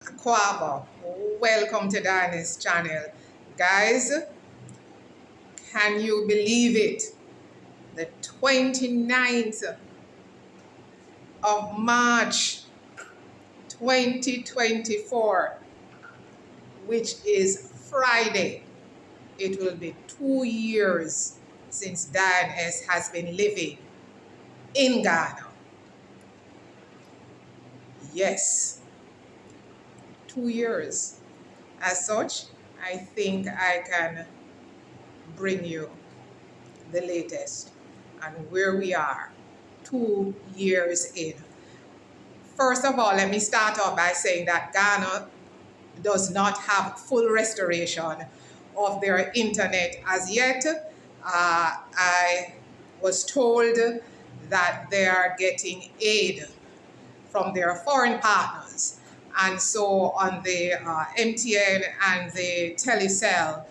Kwaba. Welcome to Diana's channel. Guys, can you believe it? The 29th of March 2024, which is Friday, it will be 2 years since Diane S. has been living in Ghana. Yes, 2 years. As such, I think I can bring you the latest and where we are 2 years in. First of all, let me start off by saying that Ghana does not have full restoration of their internet as yet. I was told that they are getting aid from their foreign partners. And so on the MTN and the Telecel,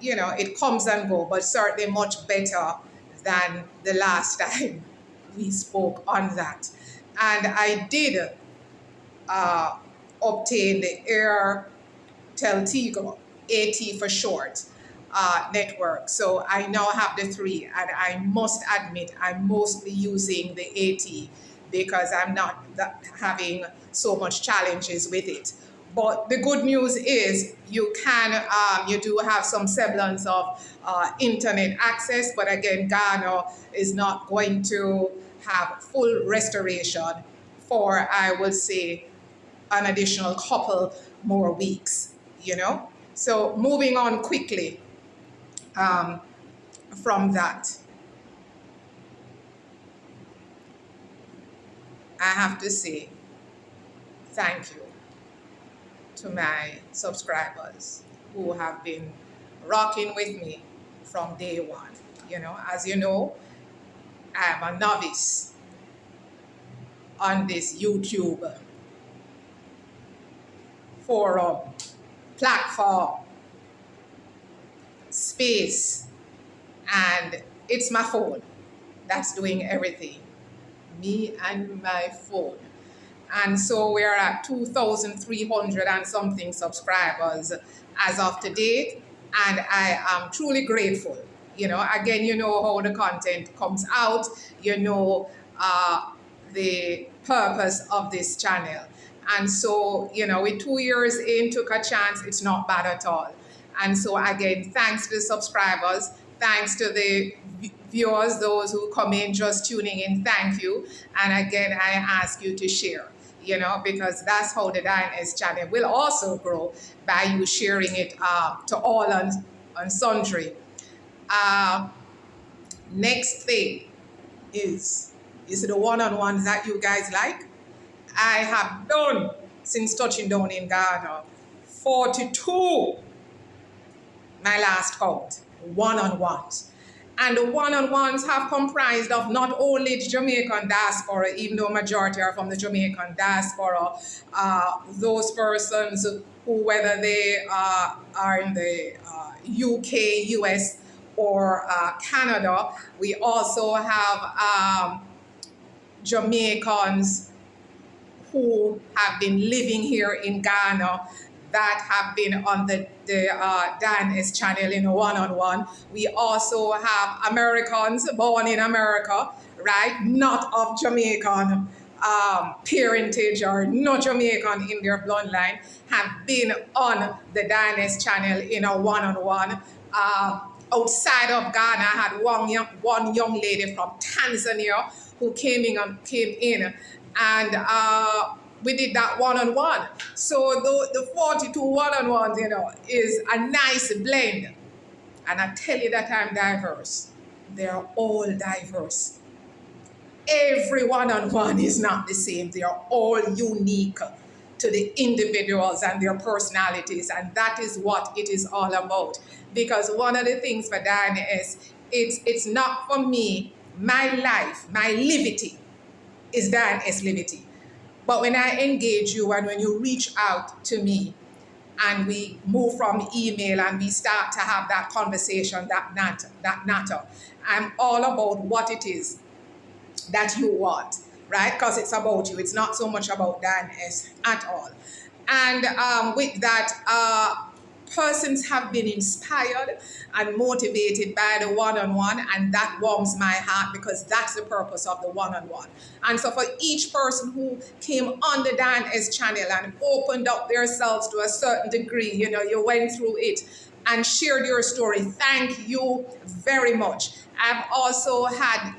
it comes and go, but certainly much better than the last time we spoke on that. And I did obtain the Airtel Tigo, AT for short, network. So I now have the three, and I must admit I'm mostly using the AT because I'm not having so much challenges with it. But the good news is you do have some semblance of internet access, but again, Ghana is not going to have full restoration for, I will say, an additional couple more weeks. So moving on quickly from that, I have to say thank you to my subscribers who have been rocking with me from day one. As you know, I'm a novice on this YouTube forum, platform, space, and it's my phone that's doing everything. Me and my phone. And so we're at 2,300 and something subscribers as of today, and I am truly grateful. Again, how the content comes out, the purpose of this channel. And so, with 2 years in, took a chance, it's not bad at all. And so again, thanks to the subscribers, thanks to the viewers, those who come in just tuning in, thank you. And again, I ask you to share, because that's how the Diana's channel will also grow, by you sharing it to all and sundry. Next thing is the one-on-ones that you guys like. I have done, since touching down in Ghana, 42, my last count, one-on-ones. And the one-on-ones have comprised of not only the Jamaican diaspora, even though majority are from the Jamaican diaspora, those persons who, whether they are in the UK, US, or Canada. We also have Jamaicans who have been living here in Ghana that have been on the Diana's channel in one-on-one. We also have Americans born in America, right? Not of Jamaican parentage or not Jamaican in their bloodline, have been on the Diana's channel in a one-on-one. Outside of Ghana, I had one young lady from Tanzania who came in and we did that one-on-one. So the 42 one-on-ones, is a nice blend. And I tell you that I'm diverse. They're all diverse. Every one-on-one is not the same. They are all unique to the individuals and their personalities, and that is what it is all about. Because one of the things for Diana is, it's not for me, my life, my liberty is Diana's liberty. But when I engage you and when you reach out to me and we move from email and we start to have that conversation, that natter, I'm all about what it is that you want, right? Because it's about you. It's not so much about Diana S at all. And with that, persons have been inspired and motivated by the one-on-one, and that warms my heart because that's the purpose of the one-on-one. And so for each person who came on the Dan S channel and opened up themselves to a certain degree, you went through it and shared your story, thank you very much. I've also had,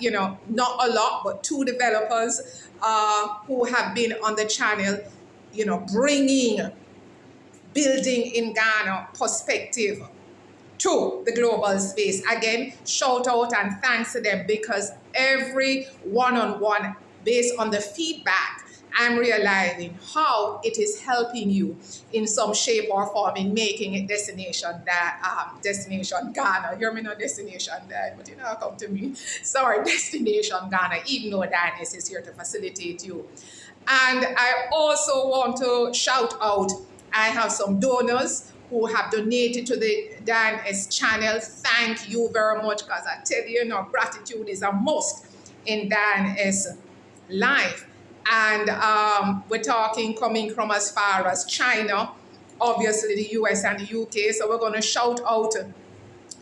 not a lot, but 2 developers who have been on the channel, bringing building in Ghana perspective to the global space. Again, shout out and thanks to them, because every one-on-one, based on the feedback, I'm realizing how it is helping you in some shape or form in making it destination Ghana. Hear me, not destination that, but come to me. Sorry, destination Ghana, even though Dyness is here to facilitate you. And I also want to shout out, I have some donors who have donated to the Dan S channel. Thank you very much, because I tell you, gratitude is a must in Dan S life. And we're talking coming from as far as China, obviously the US and the UK. So we're going to shout out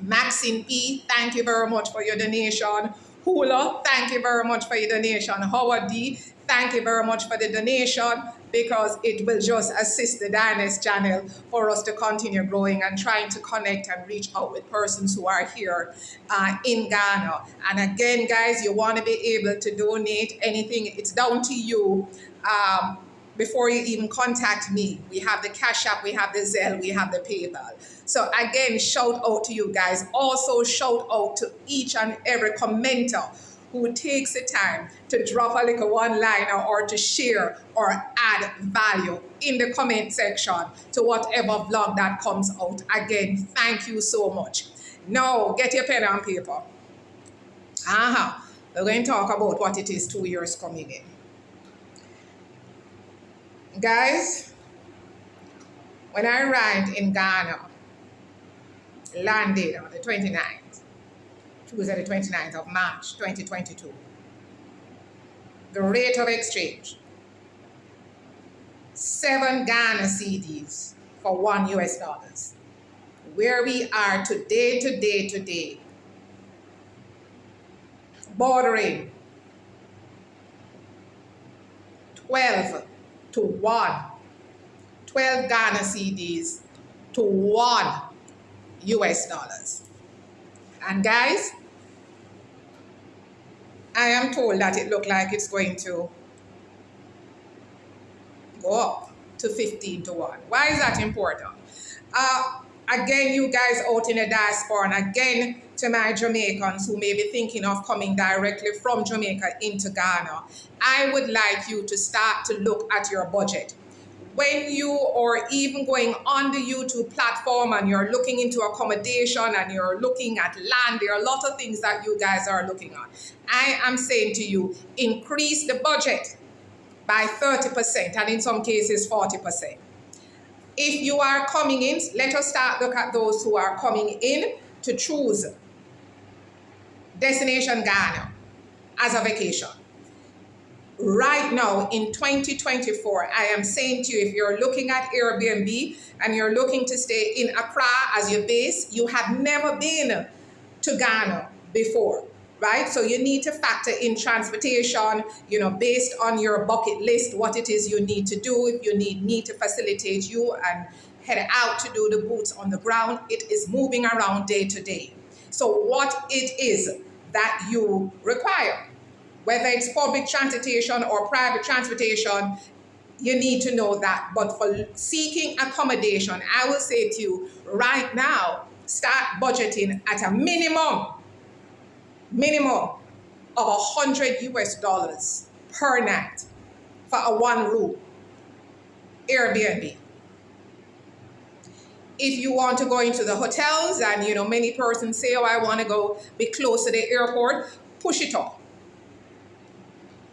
Maxine P, thank you very much for your donation. Hula, thank you very much for your donation. Howard D, thank you very much for the donation, because it will just assist the Dyness channel for us to continue growing and trying to connect and reach out with persons who are here in Ghana. And again, guys, you want to be able to donate anything, it's down to you. Before you even contact me, we have the Cash App, we have the Zelle, we have the PayPal. So again, shout out to you guys. Also shout out to each and every commenter who takes the time to drop a little one-liner or to share or add value in the comment section to whatever vlog that comes out. Again, thank you so much. Now, get your pen and paper. We're going to talk about what it is 2 years coming in. Guys, when I arrived in Ghana, landed on the 29th, Tuesday the 29th of March 2022, the rate of exchange, 7 Ghana cedis for $1. Where we are today, bordering 12 to 1, 12 Ghana cedis to $1. And guys, I am told that it looked like it's going to go up to 15 to 1. Why is that important? Again, you guys out in the diaspora, and again to my Jamaicans who may be thinking of coming directly from Jamaica into Ghana, I would like you to start to look at your budget. When you are even going on the YouTube platform and you're looking into accommodation and you're looking at land, there are a lot of things that you guys are looking at. I am saying to you, increase the budget by 30% and in some cases 40%. If you are coming in, let us start look at those who are coming in to choose Destination Ghana as a vacation. Right now in 2024, I am saying to you, if you're looking at Airbnb and you're looking to stay in Accra as your base, you have never been to Ghana before, right? So you need to factor in transportation, based on your bucket list, what it is you need to do. If you need me to facilitate you and head out to do the boots on the ground, it is moving around day to day. So what it is that you require, whether it's public transportation or private transportation, you need to know that. But for seeking accommodation, I will say to you right now, start budgeting at a minimum of $100 per night for a 1-room Airbnb. If you want to go into the hotels, and many persons say, oh, I want to go be close to the airport, push it up.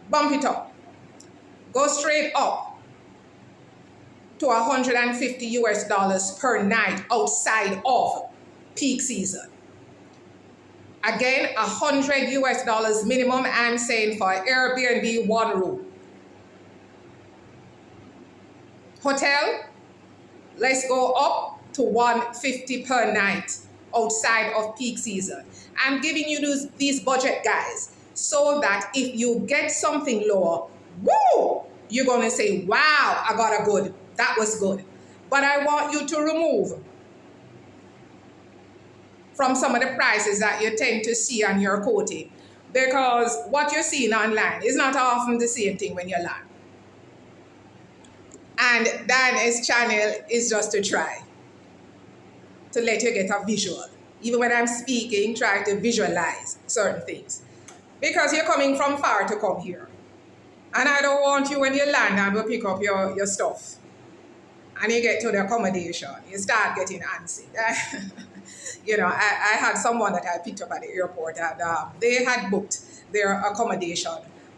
Bump it up. Go straight up to $150 per night outside of peak season. Again, $100 minimum, I'm saying, for Airbnb 1 room. Hotel, let's go up to 150 per night outside of peak season. I'm giving you these budget guys so that if you get something lower, woo, you're going to say, wow, I got a good, that was good. But I want you to remove from some of the prices that you tend to see on your quoting, because what you're seeing online is not often the same thing when you land. And Diana's channel is just to try to let you get a visual. Even when I'm speaking, try to visualize certain things. Because you're coming from far to come here. And I don't want you when you land and go pick up your stuff. And you get to the accommodation, you start getting antsy. You know, I had someone that I picked up at the airport and they had booked their accommodation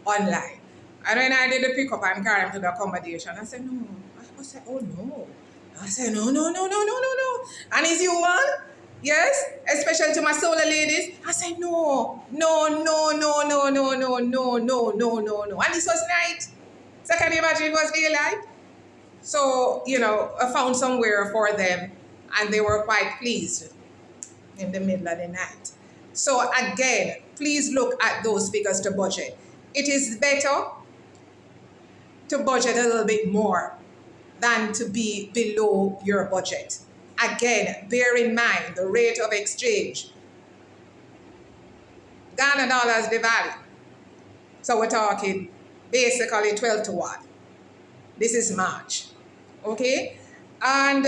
online. And when I did the pick up and carry them to the accommodation, I said, no. I said, oh no. I said, no. And is you one? Yes? Especially to my solar ladies. I said, no. And this was night. So can you imagine it was daylight? So, you know, I found somewhere for them and they were quite pleased in the middle of the night. So again, please look at those figures to budget. It is better to budget a little bit more than to be below your budget. Again, bear in mind the rate of exchange. Ghana dollars devalue. So we're talking basically 12 to 1. This is March. Okay? And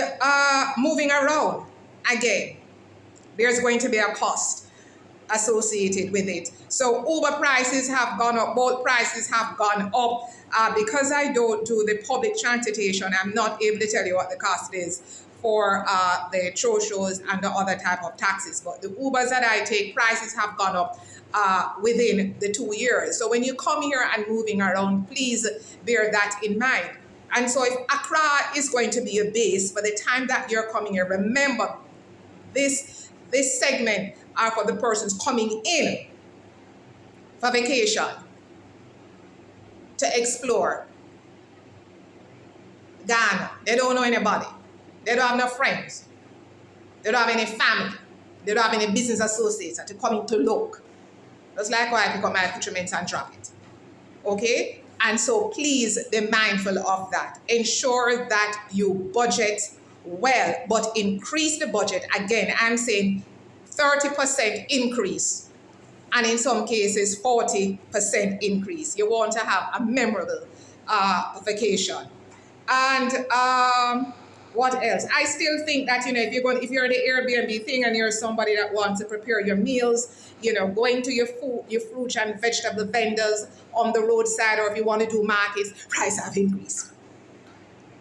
moving around, again, there's going to be a cost associated with it. So Uber prices have gone up, both prices have gone up. Because I don't do the public transportation, I'm not able to tell you what the cost is for the shows and the other type of taxis. But the Ubers that I take, prices have gone up within the 2 years. So when you come here and moving around, please bear that in mind. And so if Accra is going to be a base for the time that you're coming here, remember this segment are for the persons coming in for vacation, to explore Ghana. They don't know anybody. They don't have no friends. They don't have any family. They don't have any business associates to come in to look. That's like why I pick up my accoutrements and drop it. Okay? And so please be mindful of that. Ensure that you budget well, but increase the budget. Again, I'm saying 30% increase, and in some cases 40% increase. You want to have a memorable vacation. And what else? I still think that, you know, if you're in the Airbnb thing and you're somebody that wants to prepare your meals, you know, going to your fruit and vegetable vendors on the roadside, or if you want to do markets, price have increased.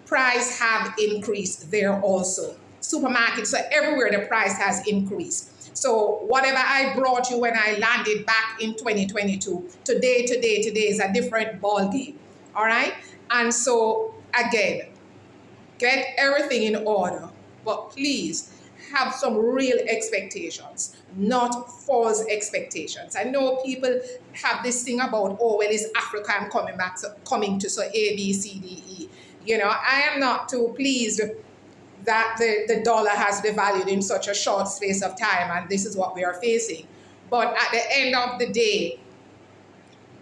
Price have increased there also. Supermarkets, so everywhere the price has increased. So whatever I brought you when I landed back in 2022, today is a different ball game. All right? And so again, get everything in order, but please have some real expectations, not false expectations. I know people have this thing about, oh, well, it's Africa, I'm coming to, so A, B, C, D, E. You know, I am not too pleased that the dollar has devalued in such a short space of time, and this is what we are facing. But at the end of the day,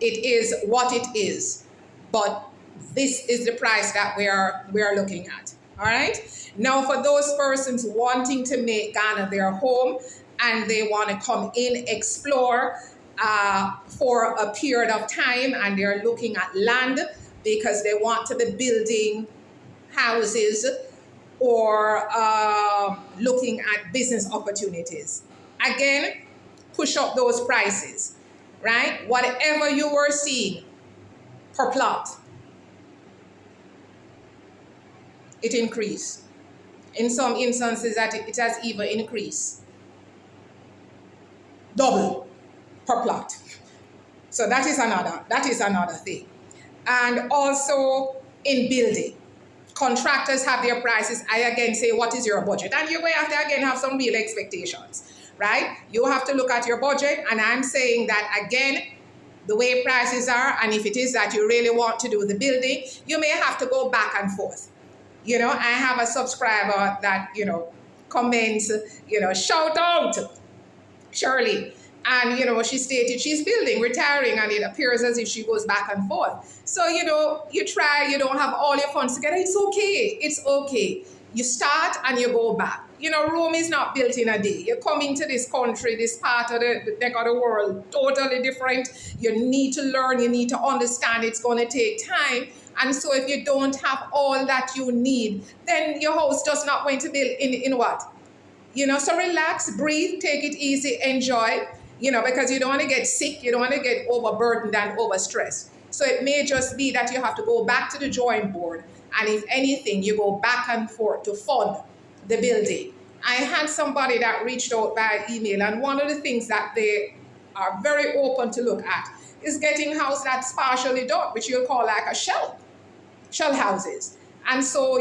it is what it is. But this is the price that we are looking at. All right. Now, for those persons wanting to make Ghana their home and they want to come in, explore for a period of time, and they're looking at land because they want to be building houses or looking at business opportunities. Again, push up those prices, right? Whatever you were seeing per plot, it increased. In some instances, that it has even increased. Double per plot. So that is another thing. And also in building, contractors have their prices. I again say, what is your budget? And you're going to have to again have some real expectations, right? You have to look at your budget, and I'm saying that again, the way prices are, and if it is that you really want to do the building, you may have to go back and forth. I have a subscriber that, comments, shout out, Shirley. And, she stated she's building, retiring, and it appears as if she goes back and forth. So, you try, you don't have all your funds together. It's okay. It's okay. You start and you go back. Rome is not built in a day. You're coming to this country, this part of the neck of the world, totally different. You need to learn, you need to understand. It's going to take time. And so if you don't have all that you need, then your house does not going to build in what? So relax, breathe, take it easy, enjoy, because you don't want to get sick, you don't want to get overburdened and overstressed. So it may just be that you have to go back to the drawing board. And if anything, you go back and forth to fund the building. I had somebody that reached out by email, and one of the things that they are very open to look at is getting a house that's partially done, which you'll call like a shell houses. And so,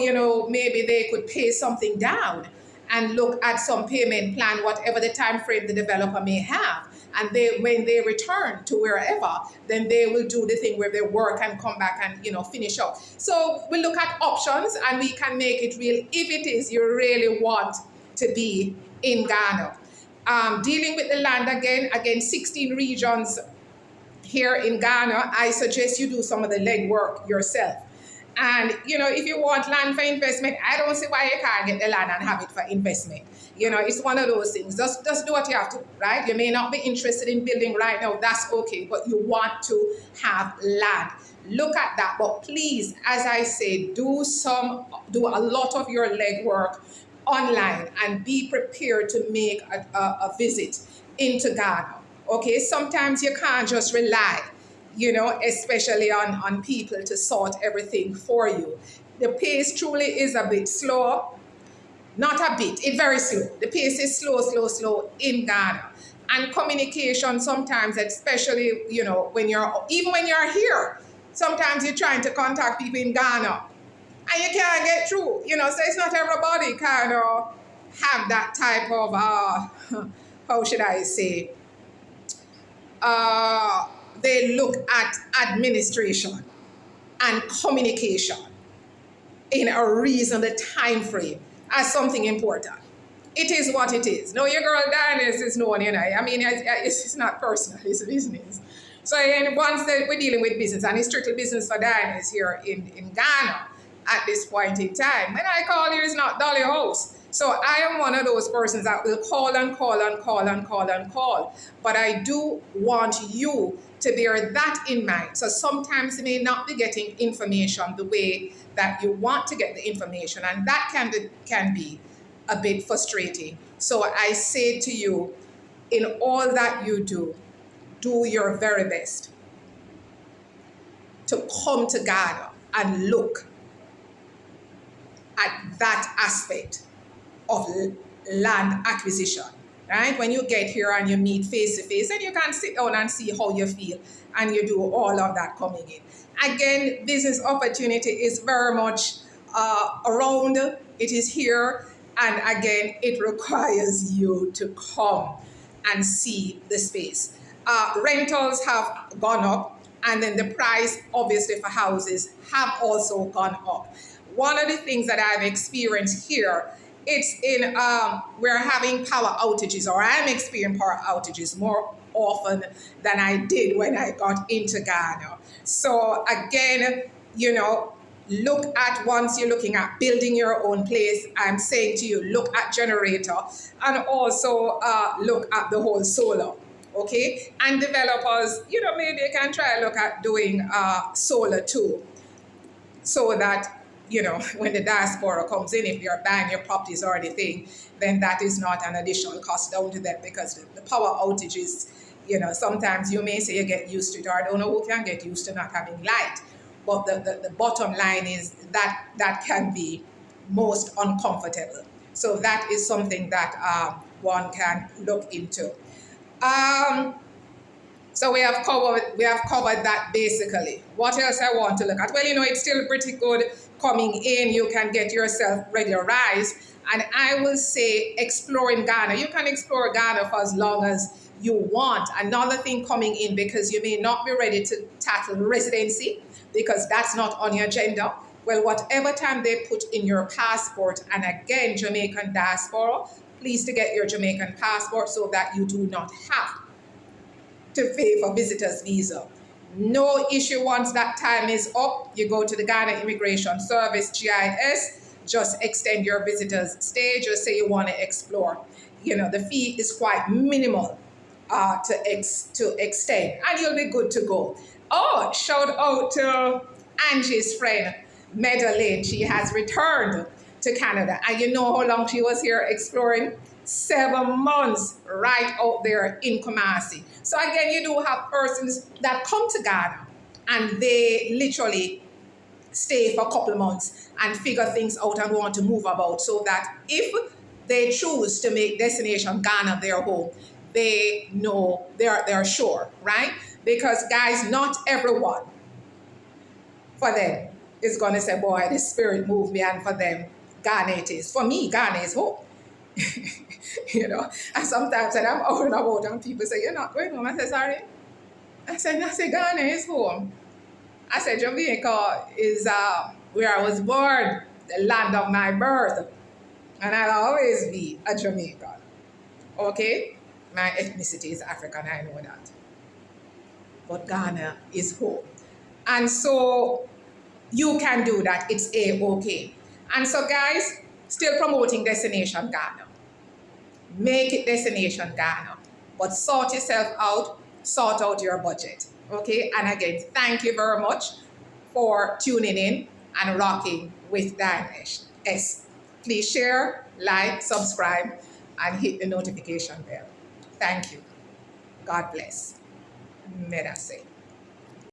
maybe they could pay something down and look at some payment plan, whatever the time frame the developer may have. And when they return to wherever, then they will do the thing where they work and come back and, finish up. So we look at options and we can make it real if it is you really want to be in Ghana. Dealing with the land again, 16 regions here in Ghana. I suggest you do some of the legwork yourself. And, if you want land for investment, I don't see why you can't get the land and have it for investment. It's one of those things. Just do what you have to, right? You may not be interested in building right now. That's okay. But you want to have land. Look at that. But please, as I say, do a lot of your legwork online and be prepared to make a visit into Ghana. Okay? Sometimes you can't just rely, especially on people to sort everything for you. The pace truly is a bit slow. Not a bit, it's very slow. The pace is slow in Ghana. And communication sometimes, especially, when you're here, sometimes you're trying to contact people in Ghana and you can't get through, so it's not everybody kind of have that type of, how should I say, they look at administration and communication in a reasonable time frame as something important. It is what it is. No, your girl Diana is known, it's not personal, it's business. So once we're dealing with business, and it's strictly business for Diana here in Ghana at this point in time. When I call you, it's not Dolly House. So I am one of those persons that will call and call and call and call and call. But I do want you to bear that in mind. So sometimes you may not be getting information the way that you want to get the information. And that can be a bit frustrating. So I say to you, in all that you do your very best to come to Ghana and look at that aspect of land acquisition, right? When you get here and you meet face to face, and you can sit down and see how you feel, and you do all of that coming in. Again, business opportunity is very much around. It is here, and again, it requires you to come and see the space. Rentals have gone up, and then the price, obviously, for houses have also gone up. One of the things that I've experienced here, it's in, we're having power outages, or I'm experiencing power outages more often than I did when I got into Ghana. So again, look at, once you're looking at building your own place, I'm saying to you, look at generator, and also look at the whole solar. Okay, and developers, maybe they can try and look at doing solar too, so that when the diaspora comes in, if you're buying your properties or anything, then that is not an additional cost down to them, because the power outages, sometimes you may say you get used to it, or I don't know who can get used to not having light. But the bottom line is that can be most uncomfortable. So that is something that one can look into. So we have covered that basically. What else I want to look at? Well, it's still pretty good coming in. You can get yourself regularized. And I will say exploring Ghana. You can explore Ghana for as long as you want. Another thing coming in, because you may not be ready to tackle residency, because that's not on your agenda. Well, whatever time they put in your passport, and again, Jamaican diaspora, please to get your Jamaican passport so that you do not have to pay for visitor's visa. No issue once that time is up. You go to the Ghana Immigration Service, GIS, just extend your visitor's stay, just say you want to explore. You know, the fee is quite minimal to extend, and you'll be good to go. Oh, shout out to Angie's friend, Medellin. She has returned to Canada. And you know how long she was here exploring? 7 months right out there in Kumasi. So again, you do have persons that come to Ghana and they literally stay for a couple of months and figure things out and want to move about, so that if they choose to make destination Ghana their home, they know they're sure, right? Because guys, not everyone for them is gonna say, boy, the spirit moved me, and for them, Ghana it is. For me, Ghana is home. You know, and sometimes when I'm out and about and people say, you're not going home, I say, sorry. I said, Ghana is home. I said, Jamaica is where I was born, the land of my birth. And I'll always be a Jamaican. Okay? My ethnicity is African, I know that. But Ghana is home. And so you can do that. It's A-okay. And so guys, still promoting Destination Ghana. Make it Destination Ghana. But sort yourself out, sort out your budget. Okay? And again, thank you very much for tuning in and rocking with Diane S. Please share, like, subscribe, and hit the notification bell. Thank you. God bless. May I say.